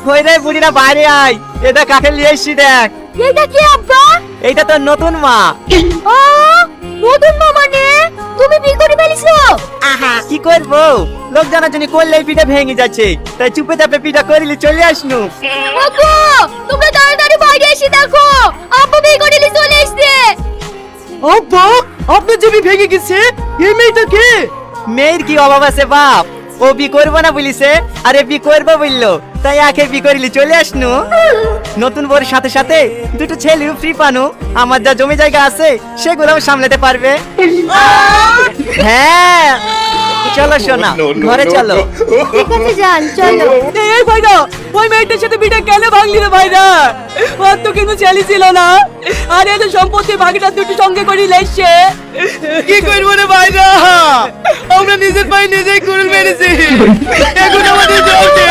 কই রে বুড়িরা বাইরে আয়, এটা কাকে নিয়ে এসছি দেখ। এটা কি আব্বা? এইটা তোর নতুন মা। ও নতুন মা মানে তুমি বিয়ে করে ফেলিছো? কি করবো, লোক জানার জন্য করলেই পিঠা ভেঙে যাচ্ছে, তাই চুপে চাপে পিঠা করিলি চলে আসনু। আব্বু তোমরা তাড়াতাড়ি বাইরে এসে দেখো, আব্বু বিয়ে করে নিয়ে চলে এসেছে। আব্বা আপনার জমি ভেঙে গেছে, এই মেয়েটা কে? মেয়ের কি অভাব আছে বাপ, ও বি করবো না বলিছে, আরে বি করবো বললো, তাই আগে বি করিলি চলে আসনু। নতুন বউর সাথে সাথে দুটো ছেলেও ফ্রি পানু, আমার যা জমি জায়গা আছে সেগুলো সামলাতে পারবে। হ্যাঁ চলো সোনা, ঘরে চলো। ঠিক আছে যান চলো। এই ভাইরা, ওই মেয়েটার সাথে বিটা কেন ভাঙলি রে ভাইরা? ওর তো কিন্তু ছেলে ছিল না, আর এত সম্পত্তি ভাগটা দুটো সঙ্গে করে লেসছে। কি করবো রে ভাইরা, আমরা নিজের পায়ে নিজেই কুড়ুল মেরেছি, এখন আমাদের চলছে।